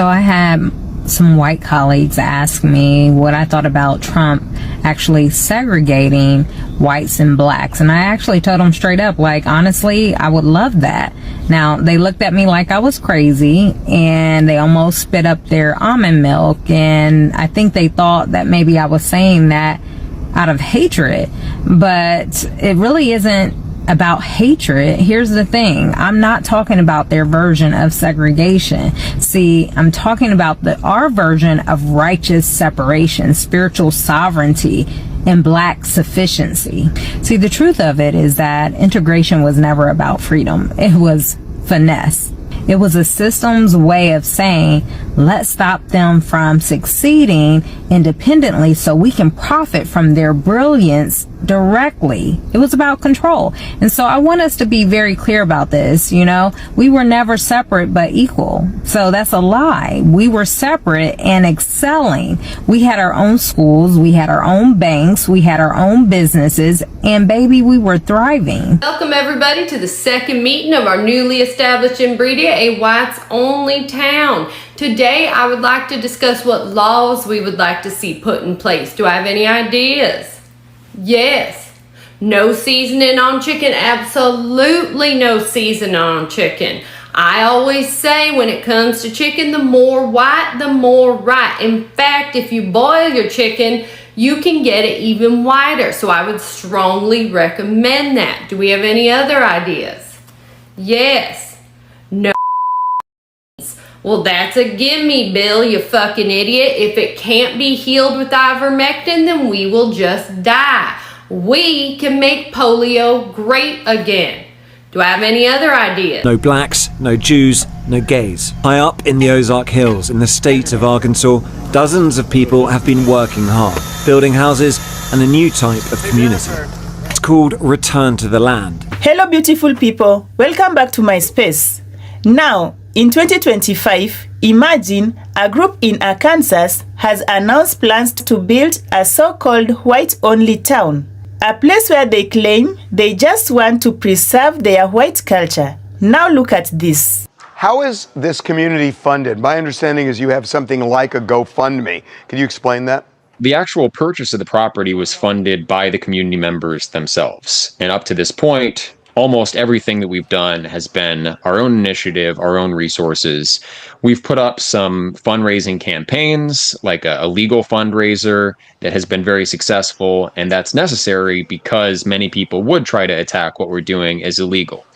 So I had some white colleagues ask me what I thought about Trump actually segregating whites and blacks. And I actually told them straight up, like, honestly, I would love that. Now, they looked at me like I was crazy, and they almost spit up their almond milk. And I think they thought that maybe I was saying that out of hatred. But it really isn't about hatred. Here's the thing. I'm not talking about their version of segregation. See, I'm talking about our version of righteous separation, spiritual sovereignty, and black sufficiency. See, the truth of it is that integration was never about freedom. It was finesse. It was a system's way of saying, let's stop them from succeeding independently so we can profit from their brilliance directly. It was about control. And so I want us to be very clear about this. You know, we were never separate but equal. So that's a lie. We were separate and excelling. We had our own schools, we had our own banks, we had our own businesses, and baby, we were thriving. Welcome everybody to the second meeting of our newly established Inbredia, a whites-only town. Today I would like to discuss what laws we would like to see put in place. Do I have any ideas? Yes. No seasoning on chicken. Absolutely no seasoning on chicken. I always say when it comes to chicken, the more white, the more right. In fact, if you boil your chicken, you can get it even whiter. So I would strongly recommend that. Do we have any other ideas? Yes. No. Well, that's a gimme, Bill, you fucking idiot. If it can't be healed with ivermectin, then we will just die. We can make polio great again. Do I have any other ideas? No blacks, no Jews, no gays. High up in the Ozark Hills in the state of Arkansas, dozens of people have been working hard, building houses and a new type of community. It's called Return to the Land. Hello beautiful people, welcome back to my space. Now, in 2025, imagine a group in Arkansas has announced plans to build a so-called white-only town. A place where they claim they just want to preserve their white culture. Now look at this. How is this community funded? My understanding is you have something like a GoFundMe. Can you explain that? The actual purchase of the property was funded by the community members themselves. And up to this point, almost everything that we've done has been our own initiative, our own resources. We've put up some fundraising campaigns, like a legal fundraiser that has been very successful, and that's necessary because many people would try to attack what we're doing as illegal.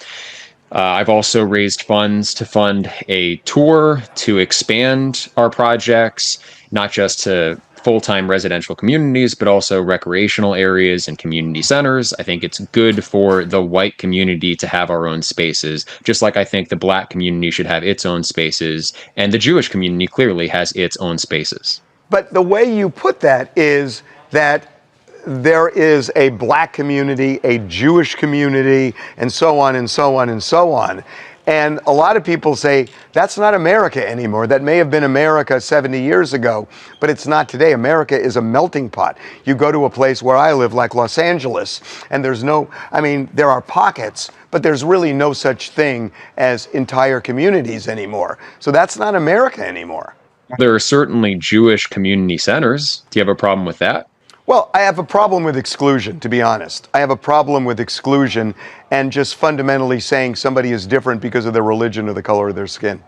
I've also raised funds to fund a tour to expand our projects, not just to full-time residential communities, but also recreational areas and community centers. I think it's good for the white community to have our own spaces, just like I think the black community should have its own spaces, and the Jewish community clearly has its own spaces. But the way you put that is that there is a black community, a Jewish community, and so on and so on and so on. And a lot of people say, that's not America anymore. That may have been America 70 years ago, but it's not today. America is a melting pot. You go to a place where I live, like Los Angeles, and there's no, I mean, there are pockets, but there's really no such thing as entire communities anymore. So that's not America anymore. There are certainly Jewish community centers. Do you have a problem with that? Well, I have a problem with exclusion, to be honest. I have a problem with exclusion and just fundamentally saying somebody is different because of their religion or the color of their skin.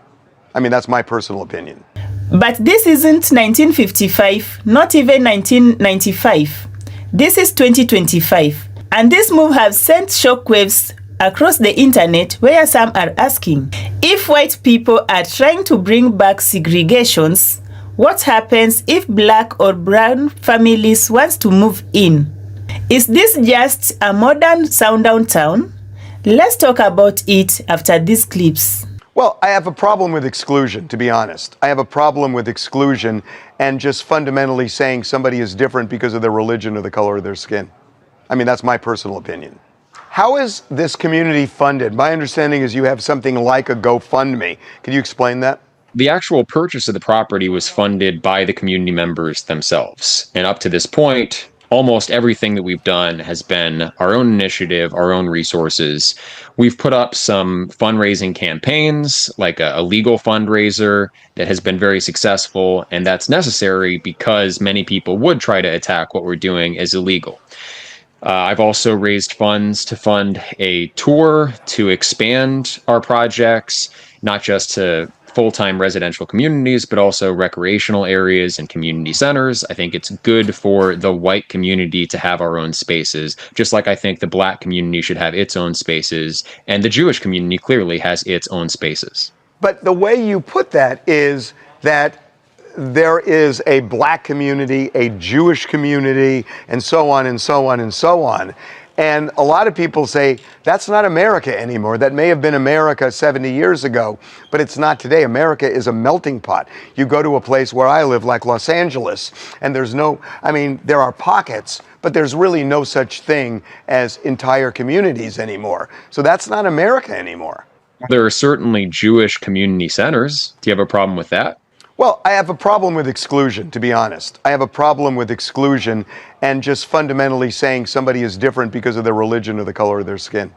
I mean, that's my personal opinion. But this isn't 1955, not even 1995. This is 2025. And this move has sent shockwaves across the internet, where some are asking, if white people are trying to bring back segregations, what happens if black or brown families want to move in? Is this just a modern Sundown town? Let's talk about it after these clips. Well, I have a problem with exclusion, to be honest. I have a problem with exclusion and just fundamentally saying somebody is different because of their religion or the color of their skin. I mean, that's my personal opinion. How is this community funded? My understanding is you have something like a GoFundMe. Can you explain that? The actual purchase of the property was funded by the community members themselves. And up to this point, almost everything that we've done has been our own initiative, our own resources. We've put up some fundraising campaigns, like a legal fundraiser that has been very successful, and that's necessary because many people would try to attack what we're doing as illegal. I've also raised funds to fund a tour to expand our projects, not just to full-time residential communities, but also recreational areas and community centers. I think it's good for the white community to have our own spaces, just like I think the black community should have its own spaces, and the Jewish community clearly has its own spaces. But the way you put that is that there is a black community, a Jewish community, and so on and so on and so on. And a lot of people say, that's not America anymore. That may have been America 70 years ago, but it's not today. America is a melting pot. You go to a place where I live, like Los Angeles, and there are pockets, but there's really no such thing as entire communities anymore. So that's not America anymore. There are certainly Jewish community centers. Do you have a problem with that? Well, I have a problem with exclusion, to be honest. I have a problem with exclusion and just fundamentally saying somebody is different because of their religion or the color of their skin.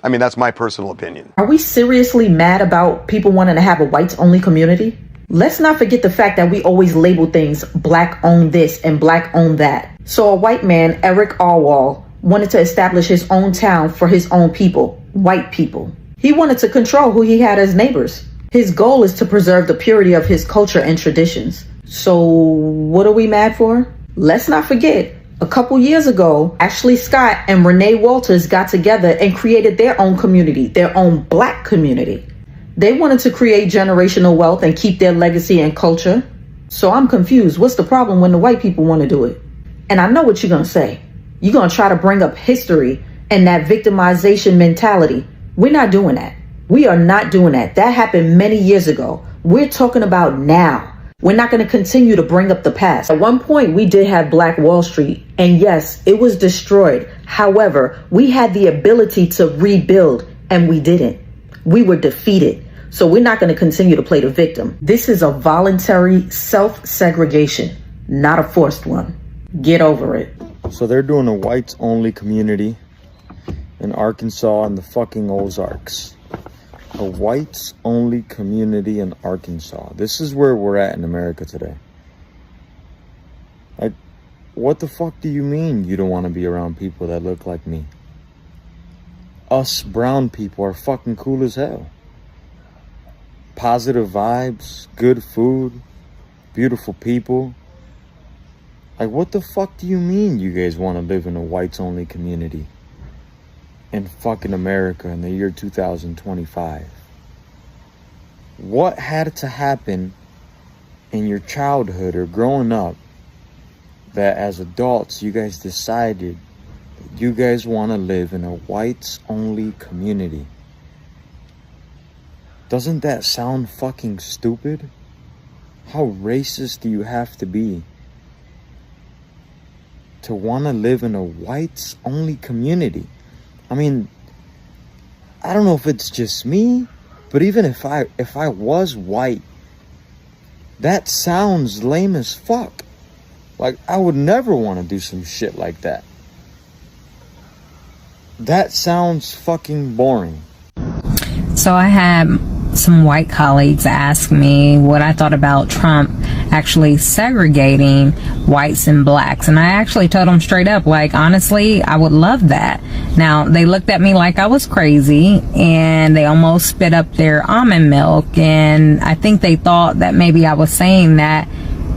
I mean, that's my personal opinion. Are we seriously mad about people wanting to have a whites-only community? Let's not forget the fact that we always label things black own this and black own that. So a white man, Eric Arwal, wanted to establish his own town for his own people, white people. He wanted to control who he had as neighbors. His goal is to preserve the purity of his culture and traditions. So what are we mad for? Let's not forget, a couple years ago, Ashley Scott and Renee Walters got together and created their own community, their own black community. They wanted to create generational wealth and keep their legacy and culture. So I'm confused. What's the problem when the white people want to do it? And I know what you're going to say. You're going to try to bring up history and that victimization mentality. We're not doing that. We are not doing that. That happened many years ago. We're talking about now. We're not going to continue to bring up the past. At one point, we did have Black Wall Street, and yes, it was destroyed. However, we had the ability to rebuild, and we didn't. We were defeated. So we're not going to continue to play the victim. This is a voluntary self-segregation, not a forced one. Get over it. So they're doing a whites-only community in Arkansas and the fucking Ozarks. A whites-only community in Arkansas. This is where we're at in America today. Like, what the fuck do you mean you don't want to be around people that look like me? Us brown people are fucking cool as hell. Positive vibes, good food, beautiful people. Like, what the fuck do you mean you guys want to live in a whites-only community in fucking America in the year 2025? What had to happen in your childhood or growing up that as adults you guys decided that you guys want to live in a whites-only community? Doesn't that sound fucking stupid? How racist do you have to be to want to live in a whites-only community? I mean, I don't know if it's just me, but even if I was white, that sounds lame as fuck. Like, I would never want to do some shit like that. That sounds fucking boring. So I had some white colleagues ask me what I thought about Trump actually segregating whites and blacks. And I actually told them straight up, like, honestly, I would love that. Now, they looked at me like I was crazy, and they almost spit up their almond milk. And I think they thought that maybe I was saying that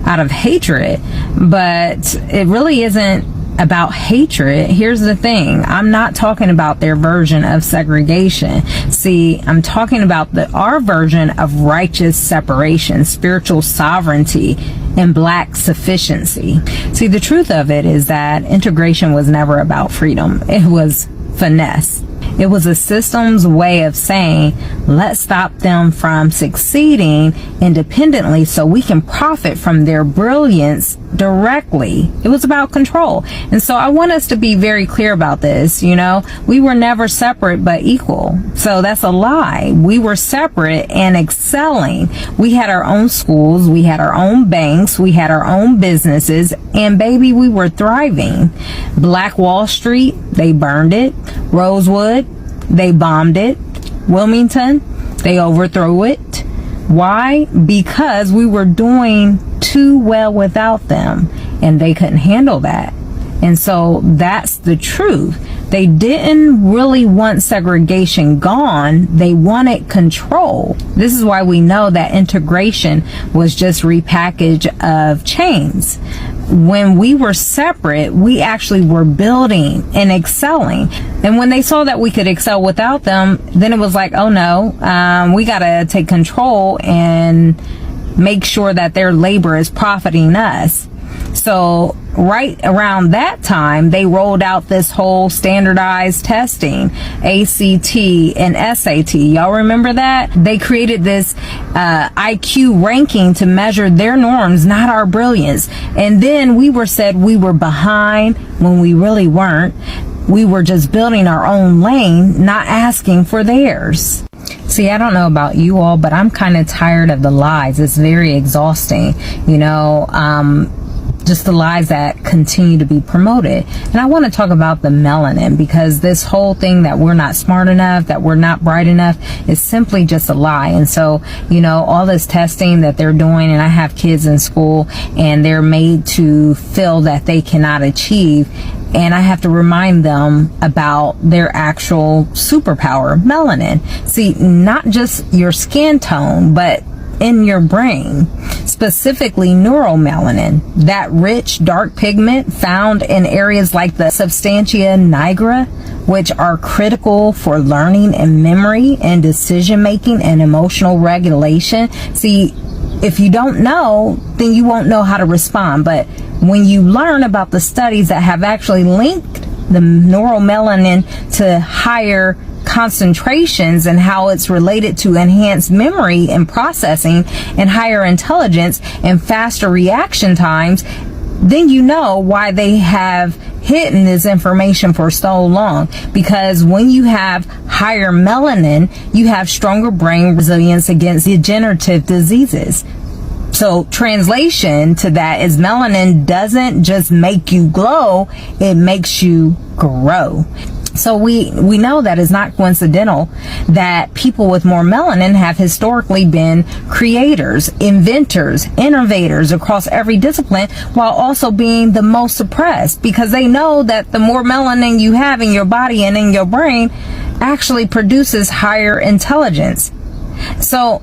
out of hatred. But it really isn't about hatred. Here's the thing. I'm not talking about their version of segregation. See, I'm talking about our version of righteous separation, spiritual sovereignty, and black sufficiency. See, the truth of it is that integration was never about freedom. It was finesse. It was a system's way of saying, let's stop them from succeeding independently so we can profit from their brilliance directly. It was about control. And so I want us to be very clear about this. You know, we were never separate but equal. So that's a lie. We were separate and excelling. We had our own schools, we had our own banks, we had our own businesses, and baby, we were thriving. Black Wall Street, they burned it. Rosewood, they bombed it. Wilmington, they overthrew it. Why? Because we were doing too well without them, and they couldn't handle that. And so that's the truth. They didn't really want segregation gone. They wanted control. This is why we know that integration was just repackage of chains. When we were separate, we actually were building and excelling. And when they saw that we could excel without them, then it was like, oh no, we got to take control and make sure that their labor is profiting us. So right around that time, they rolled out this whole standardized testing, ACT and SAT. Y'all remember that? They created this IQ ranking to measure their norms, not our brilliance. And then we were said we were behind when we really weren't. We were just building our own lane, not asking for theirs. See, I don't know about you all, but I'm kind of tired of the lies. It's very exhausting, you know, just the lies that continue to be promoted. And I want to talk about the melanin, because this whole thing that we're not smart enough, that we're not bright enough, is simply just a lie. And so, you know, all this testing that they're doing, and I have kids in school, and they're made to feel that they cannot achieve. And I have to remind them about their actual superpower, melanin. See, not just your skin tone, but in your brain, specifically neuromelanin, that rich dark pigment found in areas like the substantia nigra, which are critical for learning and memory and decision making and emotional regulation. See, if you don't know, then you won't know how to respond. But when you learn about the studies that have actually linked the neuromelanin to higher concentrations and how it's related to enhanced memory and processing and higher intelligence and faster reaction times, then you know why they have hidden this information for so long. Because when you have higher melanin, you have stronger brain resilience against degenerative diseases. So translation to that is melanin doesn't just make you glow, it makes you grow. So we know that it's not coincidental that people with more melanin have historically been creators, inventors, innovators across every discipline, while also being the most suppressed, because they know that the more melanin you have in your body and in your brain actually produces higher intelligence. So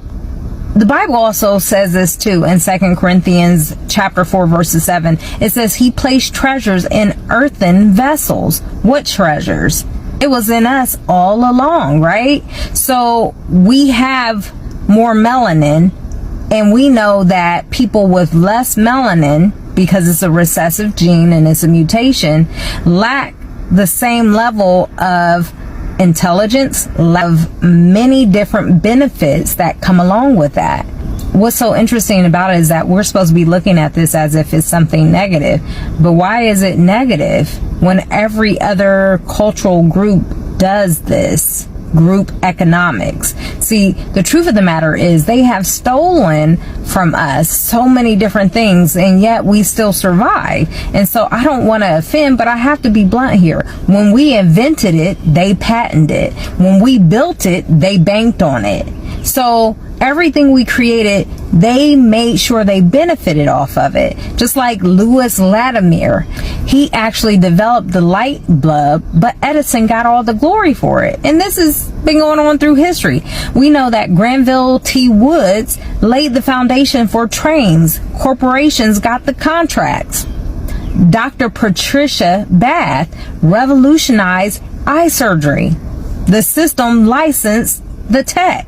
the Bible also says this too in 2 Corinthians chapter 4 verses 7. It says he placed treasures in earthen vessels. What treasures? It was in us all along, right? So we have more melanin, and we know that people with less melanin, because it's a recessive gene and it's a mutation, lack the same level of intelligence, of many different benefits that come along with that. What's so interesting about it is that we're supposed to be looking at this as if it's something negative. But why is it negative when every other cultural group does this? Group economics. See, the truth of the matter is they have stolen from us so many different things, and yet we still survive. And so I don't want to offend, but I have to be blunt here. When we invented it, they patented it. When we built it, they banked on it. So everything we created, they made sure they benefited off of it. Just like Louis Latimer, he actually developed the light bulb, but Edison got all the glory for it. And this has been going on through history. We know that Granville T. Woods laid the foundation for trains. Corporations got the contracts. Dr. Patricia Bath revolutionized eye surgery. The system licensed the tech.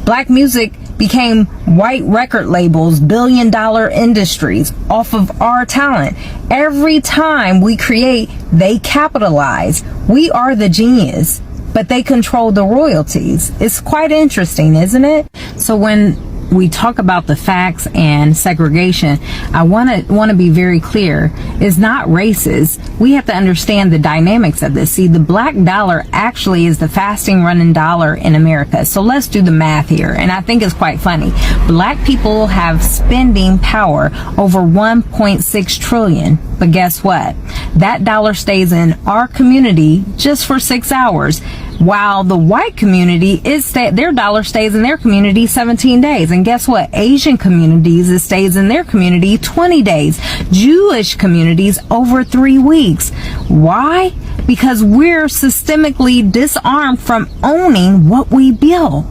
Black music became white record labels, billion-dollar industries off of our talent. Every time we create, they capitalize. We are the genius. but they control the royalties. It's quite interesting, isn't it? So when we talk about the facts and segregation, I want to be very clear. It's not racist. We have to understand the dynamics of this. See, the black dollar actually is the fastest running dollar in America. So let's do the math here. And I think it's quite funny. Black people have spending power over 1.6 trillion. But guess what? That dollar stays in our community just for 6 hours, while the white community their dollar stays in their community 17 days. And guess what? Asian communities, it stays in their community 20 days. Jewish communities over 3 weeks. Why? Because we're systemically disarmed from owning what we build.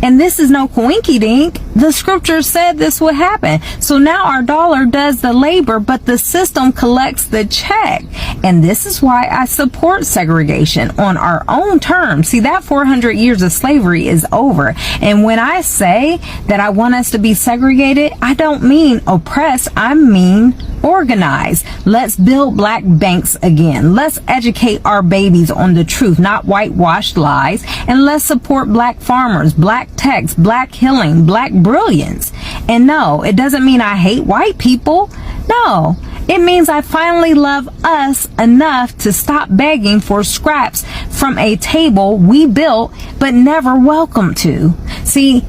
And this is no coinky dink. The scripture said this would happen. So now our dollar does the labor, but the system collects the check. And this is why I support segregation on our own terms. See, that 400 years of slavery is over. And when I say that I want us to be segregated, I don't mean oppressed. I mean organized. Let's build black banks again. Let's educate our babies on the truth, not whitewashed lies. And let's support black farmers, black techs, black healing, black brilliance. And no, it doesn't mean I hate white people. No, it means I finally love us enough to stop begging for scraps from a table we built but never welcomed to. See,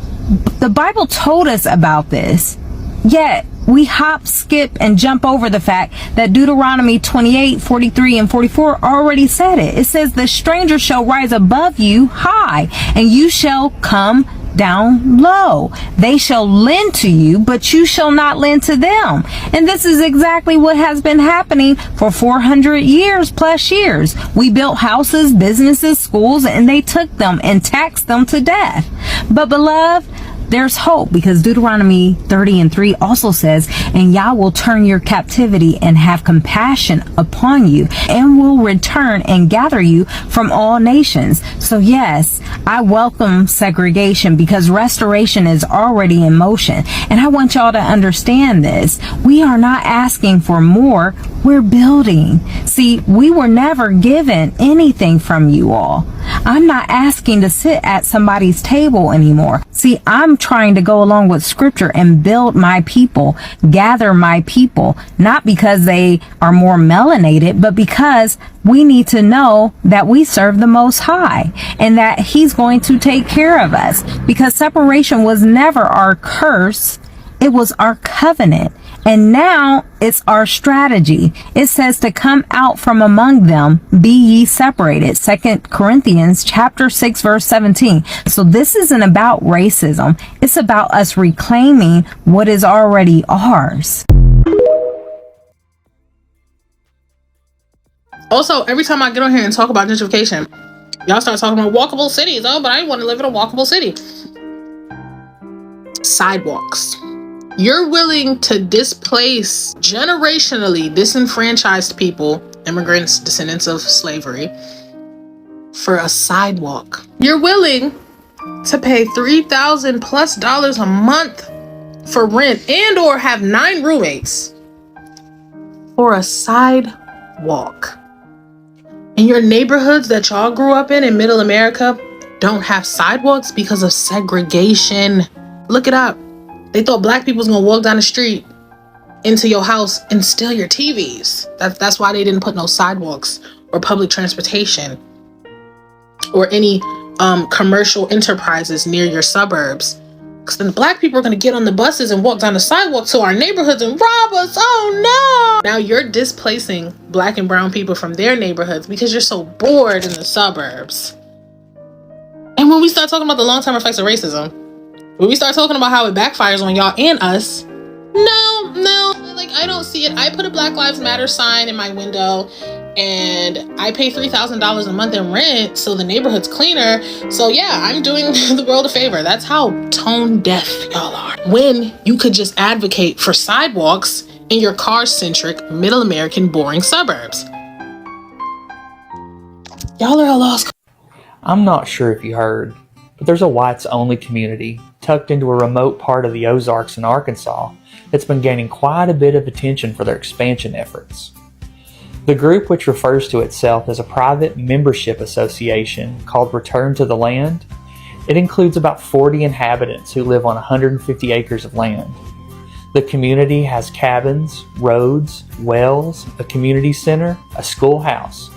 the Bible told us about this, yet we hop, skip, and jump over the fact that Deuteronomy 28, 43, and 44 already said it. It says, the stranger shall rise above you high, and you shall come down low. They shall lend to you, but you shall not lend to them. And this is exactly what has been happening for 400 years plus years. We built houses, businesses, schools, and they took them and taxed them to death. But beloved, there's hope, because Deuteronomy 30 and 3 also says, and Yah will turn your captivity and have compassion upon you, and will return and gather you from all nations. So yes, I welcome segregation, because restoration is already in motion. And I want y'all to understand this. We are not asking for more, we're building. See, we were never given anything from you all. I'm not asking to sit at somebody's table anymore. See, I'm trying to go along with scripture and build my people, gather my people, not because they are more melanated, but because we need to know that we serve the Most High and that He's going to take care of us, because separation was never our curse. It was our covenant. And now it's our strategy. It says to come out from among them, be ye separated. 2 Corinthians chapter 6, verse 17. So this isn't about racism. It's about us reclaiming what is already ours. Also, every time I get on here and talk about gentrification, y'all start talking about walkable cities. Oh, but I want to live in a walkable city. Sidewalks. You're willing to displace generationally disenfranchised people, immigrants, descendants of slavery, for a sidewalk. You're willing to pay $3,000 plus a month for rent and or have 9 roommates for a sidewalk. And your neighborhoods that y'all grew up in middle America don't have sidewalks because of segregation. Look it up. They thought black people was gonna walk down the street into your house and steal your TVs. That's why they didn't put no sidewalks or public transportation or any commercial enterprises near your suburbs. Because then the black people are gonna get on the buses and walk down the sidewalk to our neighborhoods and rob us. Oh no! Now you're displacing black and brown people from their neighborhoods because you're so bored in the suburbs. And when we start talking about the long-term effects of racism, when we start talking about how it backfires on y'all and us, no, like I don't see it. I put a Black Lives Matter sign in my window and I pay $3,000 a month in rent so the neighborhood's cleaner. So yeah, I'm doing the world a favor. That's how tone deaf y'all are. When you could just advocate for sidewalks in your car-centric, middle American, boring suburbs. Y'all are a lost. I'm not sure if you heard, but there's a whites-only community tucked into a remote part of the Ozarks in Arkansas that's been gaining quite a bit of attention for their expansion efforts. The group, which refers to itself as a private membership association called Return to the Land, it includes about 40 inhabitants who live on 150 acres of land. The community has cabins, roads, wells, a community center, a schoolhouse,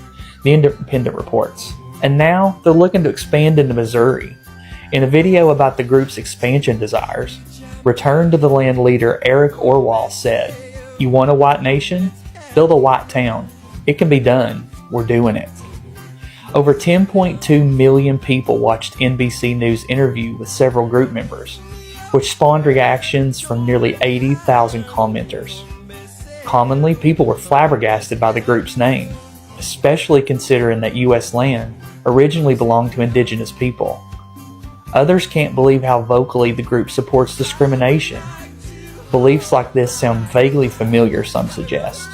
the Independent reports. And now they're looking to expand into Missouri. In a video about the group's expansion desires, Return to the Land leader Eric Orwell said, "You want a white nation? Build a white town. It can be done. We're doing it." Over 10.2 million people watched NBC News interview with several group members, which spawned reactions from nearly 80,000 commenters. Commonly, people were flabbergasted by the group's name, especially considering that U.S. land originally belonged to indigenous people. Others can't believe how vocally the group supports discrimination. Beliefs like this sound vaguely familiar, some suggest.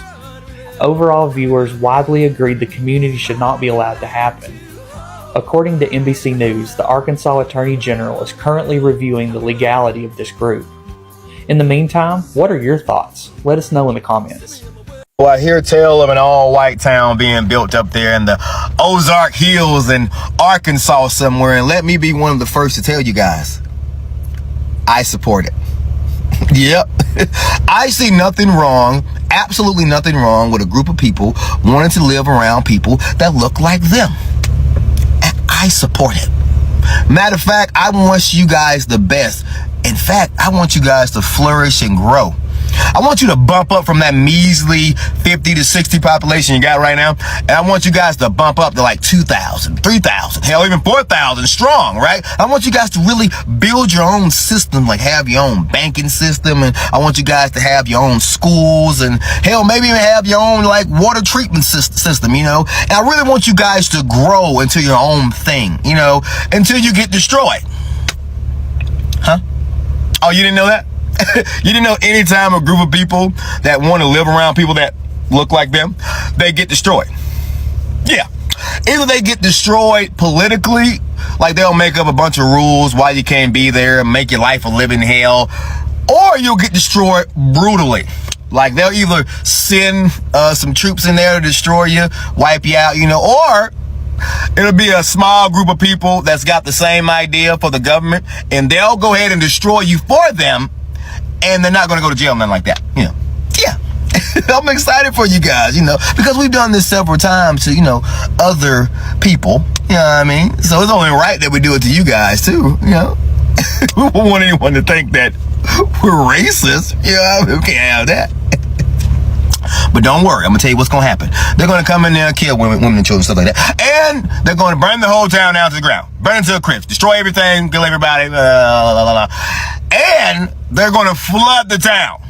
Overall, viewers widely agreed the community should not be allowed to happen. According to NBC News, the Arkansas Attorney General is currently reviewing the legality of this group. In the meantime, what are your thoughts? Let us know in the comments. Well, I hear tale of an all-white town being built up there in the Ozark Hills in Arkansas somewhere, and let me be one of the first to tell you guys, I support it. Yep. I see nothing wrong, absolutely nothing wrong with a group of people wanting to live around people that look like them. And I support it. Matter of fact, I want you guys the best. In fact, I want you guys to flourish and grow. I want you to bump up from that measly 50 to 60 population you got right now. And I want you guys to bump up to like 2,000, 3,000, hell, even 4,000 strong, right? I want you guys to really build your own system, like have your own banking system. And I want you guys to have your own schools and hell, maybe even have your own like water treatment system, you know? And I really want you guys to grow into your own thing, you know, until you get destroyed. Huh? Oh, you didn't know that? You didn't know any time a group of people that want to live around people that look like them, they get destroyed. Yeah. Either they get destroyed politically, like they'll make up a bunch of rules why you can't be there and make your life a living hell, or you'll get destroyed brutally. Like they'll either send some troops in there to destroy you, wipe you out, you know, or it'll be a small group of people that's got the same idea for the government, and they'll go ahead and destroy you for them, and they're not going to go to jail, nothing like that, you know. Yeah. I'm excited for you guys, you know, because we've done this several times to, you know, other people, you know what I mean? So it's only right that we do it to you guys, too, you know. We don't want anyone to think that we're racist, you know, we can't have that. But don't worry, I'm going to tell you what's going to happen. They're going to come in there and kill women and children, stuff like that. And they're going to burn the whole town down to the ground. Burn it to a crisp. Destroy everything, kill everybody. And they're going to flood the town.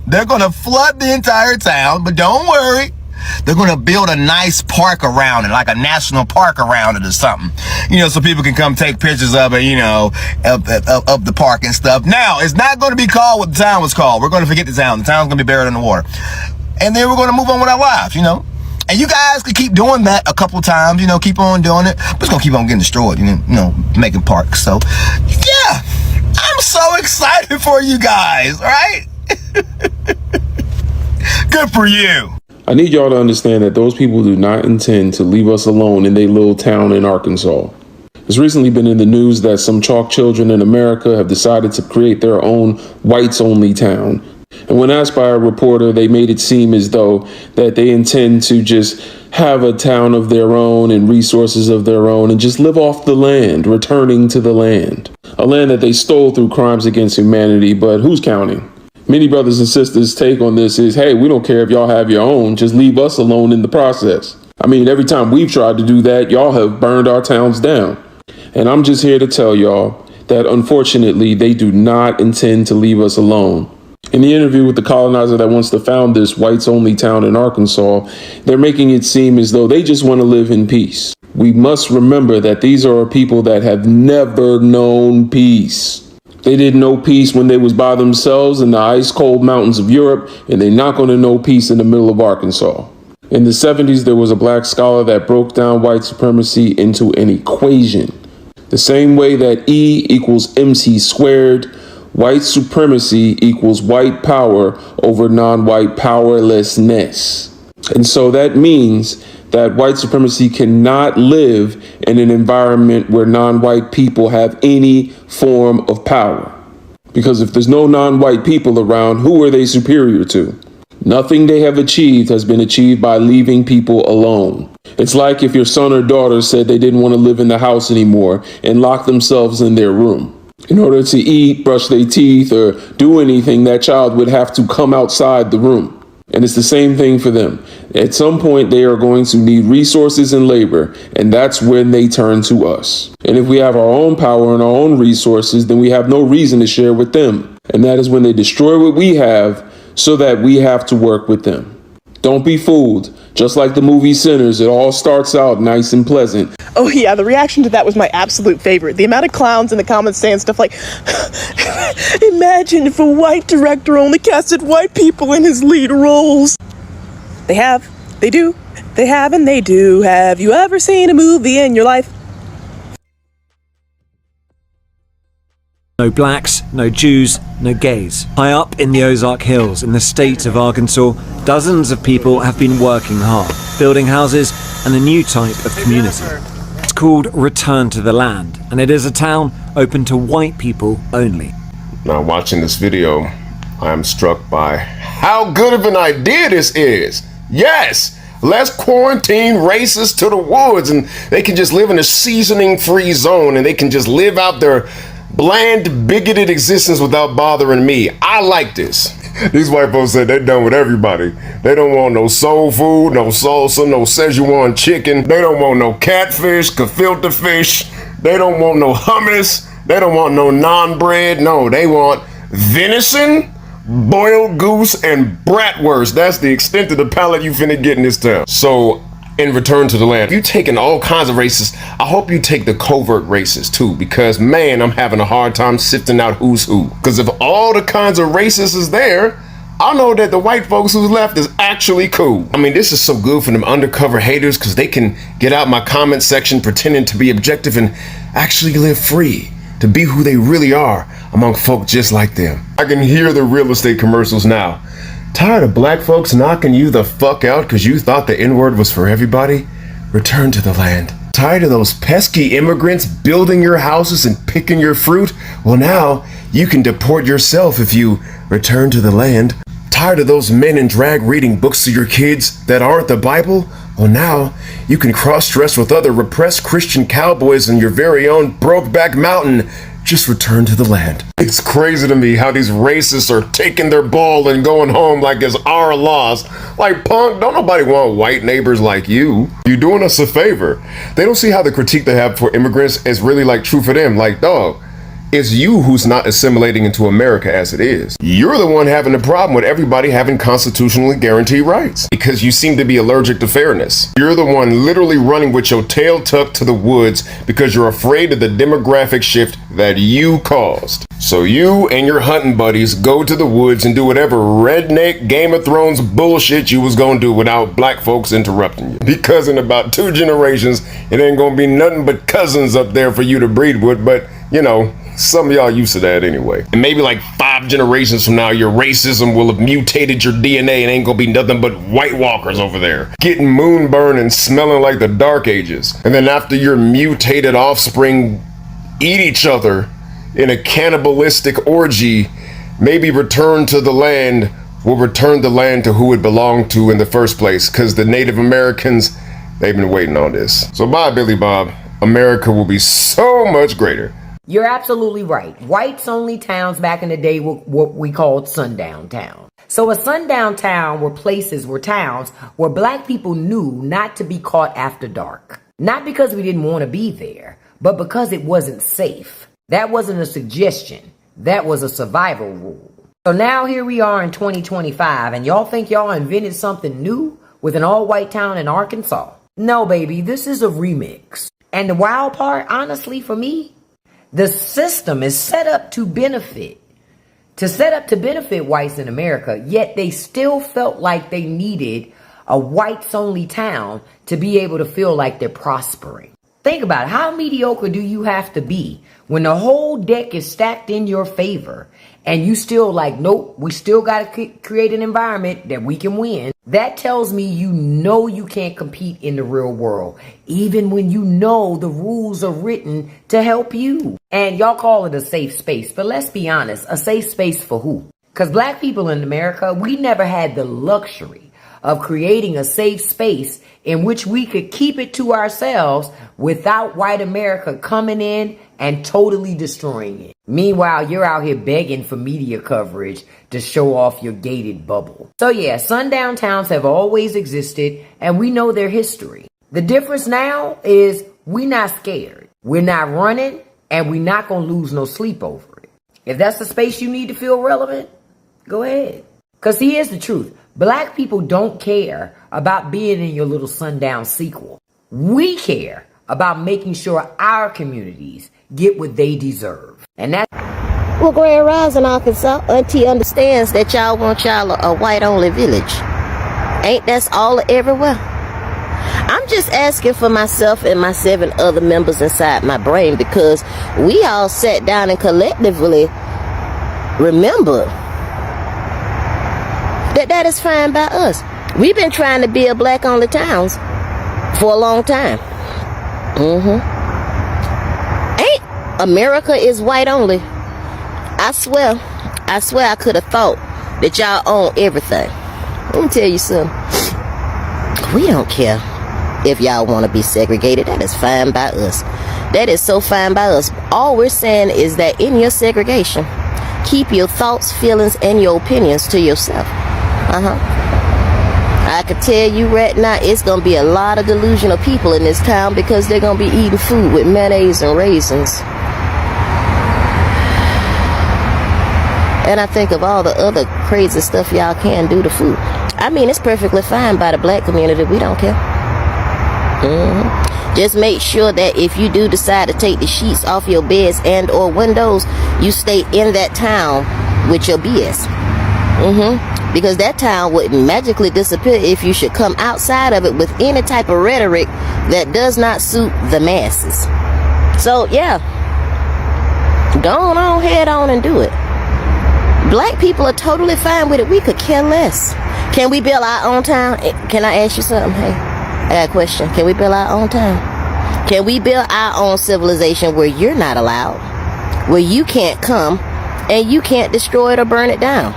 They're going to flood the entire town, but don't worry. They're going to build a nice park around it, like a national park around it or something. You know, so people can come take pictures of it, you know, of the park and stuff. Now, it's not going to be called what the town was called. We're going to forget the town. The town's going to be buried in the water. And then we're going to move on with our lives, you know. And you guys could keep doing that a couple times, you know, keep on doing it. But it's going to keep on getting destroyed, you know, making parks. So, yeah, I'm so excited for you guys, right? Good for you. I need y'all to understand that those people do not intend to leave us alone in their little town in Arkansas. It's recently been in the news that some chalk children in America have decided to create their own whites-only town. And when asked by a reporter, they made it seem as though that they intend to just have a town of their own and resources of their own and just live off the land, returning to the land. A land that they stole through crimes against humanity, but who's counting? Many brothers and sisters' take on this is, hey, we don't care if y'all have your own, just leave us alone in the process. I mean, every time we've tried to do that, y'all have burned our towns down. And I'm just here to tell y'all that unfortunately, they do not intend to leave us alone. In the interview with the colonizer that wants to found this whites-only town in Arkansas, they're making it seem as though they just want to live in peace. We must remember that these are people that have never known peace. They didn't know peace when they was by themselves in the ice-cold mountains of Europe, and they're not going to know peace in the middle of Arkansas. In the 70s, there was a black scholar that broke down white supremacy into an equation. The same way that E equals MC squared, white supremacy equals white power over non-white powerlessness. And so that means that white supremacy cannot live in an environment where non-white people have any form of power. Because if there's no non-white people around, who are they superior to? Nothing they have achieved has been achieved by leaving people alone. It's like if your son or daughter said they didn't want to live in the house anymore and locked themselves in their room. In order to eat, brush their teeth, or do anything, that child would have to come outside the room. And it's the same thing for them. At some point, they are going to need resources and labor, and that's when they turn to us. And if we have our own power and our own resources, then we have no reason to share with them. And that is when they destroy what we have so that we have to work with them. Don't be fooled. Just like the movie Sinners, it all starts out nice and pleasant. Oh yeah, the reaction to that was my absolute favorite. The amount of clowns in the comments saying stuff like, imagine if a white director only casted white people in his lead roles. They have, they do, they have, and they do. Have you ever seen a movie in your life? No blacks, no Jews, no gays. High up in the Ozark Hills in the state of Arkansas, dozens of people have been working hard, building houses and a new type of community. It's called Return to the Land, and it is a town open to white people only. Now, watching this video, I am struck by how good of an idea this is. Yes! Let's quarantine racists to the woods, and they can just live in a seasoning-free zone, and they can just live out their bland, bigoted existence without bothering me. I like this. These white folks said they're done with everybody. They don't want no soul food, no salsa, no Szechuan chicken. They don't want no catfish, gefilte fish. They don't want no hummus. They don't want no naan bread. No, they want venison, boiled goose, and bratwurst. That's the extent of the palate you finna get in this town. So, in Return to the Land, you taking all kinds of racists. I hope you take the covert racists too, because man, I'm having a hard time sifting out who's who. Because if all the kinds of racists is there, I know that the white folks who's left is actually cool. I mean, this is so good for them undercover haters, because they can get out my comment section pretending to be objective and actually live free to be who they really are among folk just like them. I can hear the real estate commercials now. Tired of black folks knocking you the fuck out because you thought the N-word was for everybody? Return to the land. Tired of those pesky immigrants building your houses and picking your fruit? Well, now you can deport yourself if you return to the land. Tired of those men in drag reading books to your kids that aren't the Bible? Well, now you can cross-dress with other repressed Christian cowboys in your very own Brokeback Mountain. Just return to the land. It's crazy to me how these racists are taking their ball and going home like it's our loss. Like, punk, don't nobody want white neighbors like you. You're doing us a favor. They don't see how the critique they have for immigrants is really like true for them. Like, dog, it's you who's not assimilating into America as it is. You're the one having a problem with everybody having constitutionally guaranteed rights because you seem to be allergic to fairness. You're the one literally running with your tail tucked to the woods because you're afraid of the demographic shift that you caused. So you and your hunting buddies go to the woods and do whatever redneck Game of Thrones bullshit you was gonna do without black folks interrupting you. Because in about 2 generations, it ain't gonna be nothing but cousins up there for you to breed with, but you know, some of y'all used to that anyway. And maybe like 5 generations from now, your racism will have mutated your DNA and ain't gonna be nothing but White Walkers over there, getting moonburned and smelling like the Dark Ages. And then after your mutated offspring eat each other in a cannibalistic orgy, maybe Return to the Land will return the land to who it belonged to in the first place, because the Native Americans, they've been waiting on this. So bye, Billy Bob. America will be so much greater. You're absolutely right. Whites-only towns back in the day were what we called sundown towns. So a sundown town were towns where black people knew not to be caught after dark. Not because we didn't want to be there, but because it wasn't safe. That wasn't a suggestion. That was a survival rule. So now here we are in 2025, and y'all think y'all invented something new with an all-white town in Arkansas? No, baby, this is a remix. And the wild part, honestly, for me, the system is set up to benefit whites in America, yet they still felt like they needed a whites-only town to be able to feel like they're prospering. Think about it. How mediocre do you have to be when the whole deck is stacked in your favor and you still like, nope, we still got to create an environment that we can win, that tells me you know you can't compete in the real world, even when you know the rules are written to help you. And y'all call it a safe space, but let's be honest, a safe space for who? Because black people in America, we never had the luxury of creating a safe space in which we could keep it to ourselves without white America coming in and totally destroying it. Meanwhile, you're out here begging for media coverage to show off your gated bubble. So yeah, sundown towns have always existed and we know their history. The difference now is we're not scared. We're not running and we're not going to lose no sleep over it. If that's the space you need to feel relevant, go ahead. Because here's the truth. Black people don't care about being in your little sundown sequel. We care about making sure our communities get what they deserve. And that's... Well, Grand Rising, Arkansas, Auntie understands that y'all want y'all a white-only village. Ain't that's all everywhere? I'm just asking for myself and my 7 other members inside my brain because we all sat down and collectively remembered that is fine by us. We've been trying to build black-only towns for a long time. Ain't America is white-only. I swear I could have thought that y'all own everything. Let me tell you something. We don't care if y'all want to be segregated. That is fine by us. That is so fine by us. All we're saying is that in your segregation, keep your thoughts, feelings, and your opinions to yourself. I could tell you right now, it's going to be a lot of delusional people in this town because they're going to be eating food with mayonnaise and raisins. And I think of all the other crazy stuff y'all can do to food. I mean, it's perfectly fine by the black community. We don't care. Just make sure that if you do decide to take the sheets off your beds and or windows, you stay in that town with your BS. Because that town would magically disappear if you should come outside of it with any type of rhetoric that does not suit the masses. So yeah, go on, head on and do it. Black people are totally fine with it. We could care less. Can we build our own town? Can I ask you something? Hey, I got a question. Can we build our own town? Can we build our own civilization where you're not allowed, where you can't come and you can't destroy it or burn it down?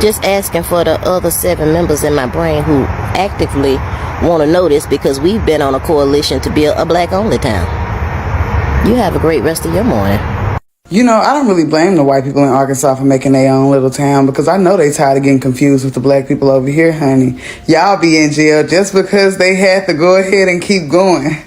Just asking for the other 7 members in my brain who actively want to know this because we've been on a coalition to build a black-only town. You have a great rest of your morning. You know, I don't really blame the white people in Arkansas for making their own little town because I know they tired of getting confused with the black people over here, honey. Y'all be in jail just because they had to go ahead and keep going.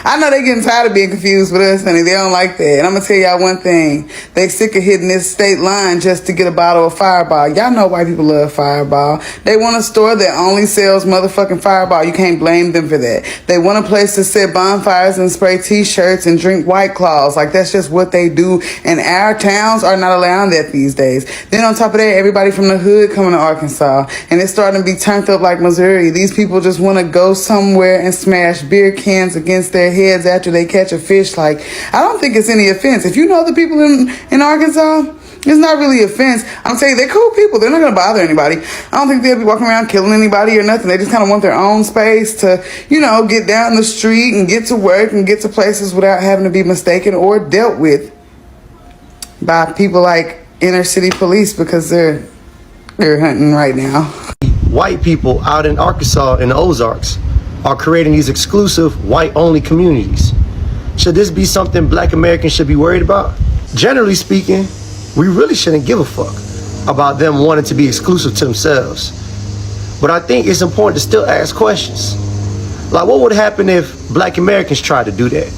I know they getting tired of being confused with us, honey. They don't like that. And I'm going to tell y'all one thing. They sick of hitting this state line just to get a bottle of Fireball. Y'all know white people love Fireball. They want a store that only sells motherfucking Fireball. You can't blame them for that. They want a place to set bonfires and spray T-shirts and drink White Claws. Like, that's just what they do. And our towns are not allowing that these days. Then on top of that, everybody from the hood coming to Arkansas. And it's starting to be turned up like Missouri. These people just want to go somewhere and smash beer cans against their heads after they catch a fish. Like, I don't think it's any offense. If you know the people in Arkansas, it's not really offense. I'm saying they're cool people. They're not going to bother anybody. I don't think they'll be walking around killing anybody or nothing. They just kind of want their own space to, you know, get down the street and get to work and get to places without having to be mistaken or dealt with by people like inner city police because they're hunting right now. White people out in Arkansas in the Ozarks are creating these exclusive white-only communities. Should this be something black Americans should be worried about? Generally speaking, we really shouldn't give a fuck about them wanting to be exclusive to themselves. But I think it's important to still ask questions. Like, what would happen if black Americans tried to do that?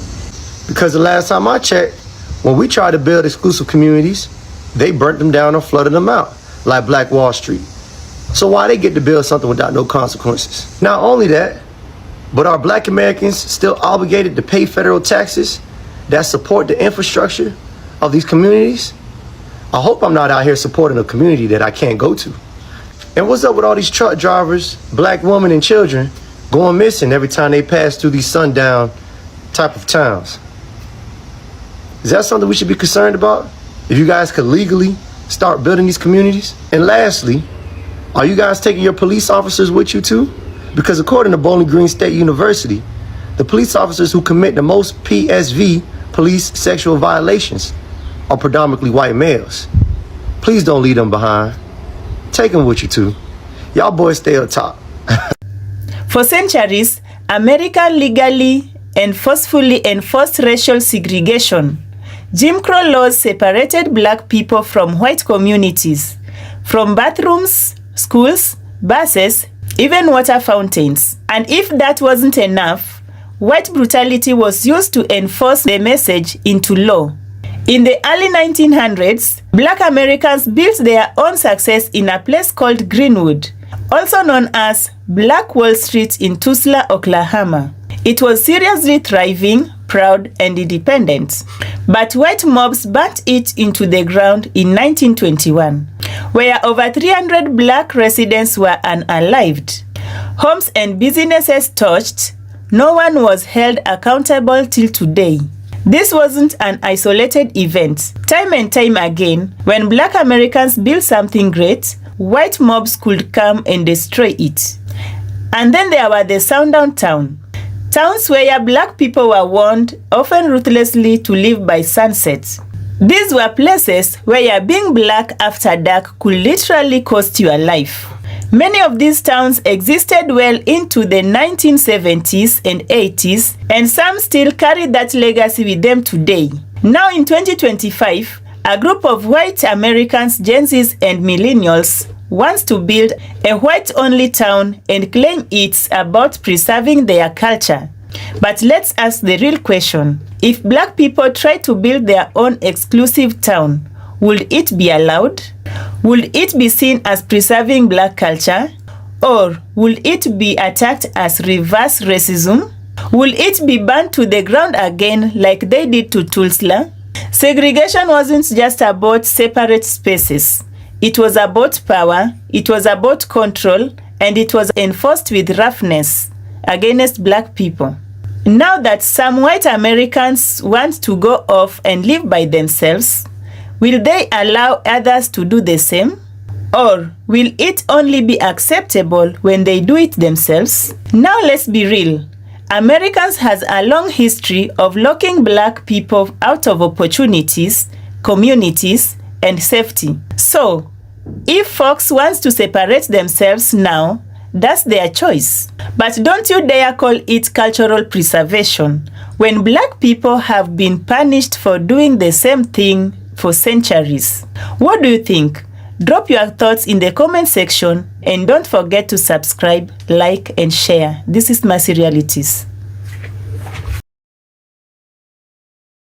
Because the last time I checked, when we tried to build exclusive communities, they burnt them down or flooded them out, like Black Wall Street. So why they get to build something without no consequences? Not only that, but are black Americans still obligated to pay federal taxes that support the infrastructure of these communities? I hope I'm not out here supporting a community that I can't go to. And what's up with all these truck drivers, black women and children going missing every time they pass through these sundown type of towns? Is that something we should be concerned about? If you guys could legally start building these communities. And lastly, are you guys taking your police officers with you too? Because according to Bowling Green State University, the police officers who commit the most PSV, police sexual violations, are predominantly white males. Please don't leave them behind. Take them with you too. Y'all boys stay up top. For centuries, America legally and forcefully enforced racial segregation. Jim Crow laws separated black people from white communities, from bathrooms, schools, buses, even water fountains. And if that wasn't enough, white brutality was used to enforce the message into law. In the early 1900s, black Americans built their own success in a place called Greenwood, also known as Black Wall Street in Tulsa, Oklahoma. It was seriously thriving, proud, and independent. But white mobs burnt it into the ground in 1921, where over 300 black residents were unalived. Homes and businesses torched. No one was held accountable till today. This wasn't an isolated event. Time and time again, when black Americans built something great, white mobs could come and destroy it. And then there were the Sundown town. Towns where black people were warned, often ruthlessly, to live by sunset. These were places where being black after dark could literally cost your life. Many of these towns existed well into the 1970s and 80s, and some still carry that legacy with them today. Now in 2025, a group of white Americans, Gen Zs and millennials, wants to build a white-only town and claim it's about preserving their culture. But let's ask the real question. If black people try to build their own exclusive town, would it be allowed? Would it be seen as preserving black culture? Or will it be attacked as reverse racism? Will it be burned to the ground again like they did to Tulsa? Segregation wasn't just about separate spaces. It was about power, it was about control, and it was enforced with roughness against black people. Now that some white Americans want to go off and live by themselves, will they allow others to do the same? Or will it only be acceptable when they do it themselves? Now let's be real. Americans has a long history of locking black people out of opportunities, communities, and safety. So, if folks want to separate themselves now, that's their choice. But don't you dare call it cultural preservation when black people have been punished for doing the same thing for centuries. What do you think? Drop your thoughts in the comment section and don't forget to subscribe, like, and share. This is Mercy Realities.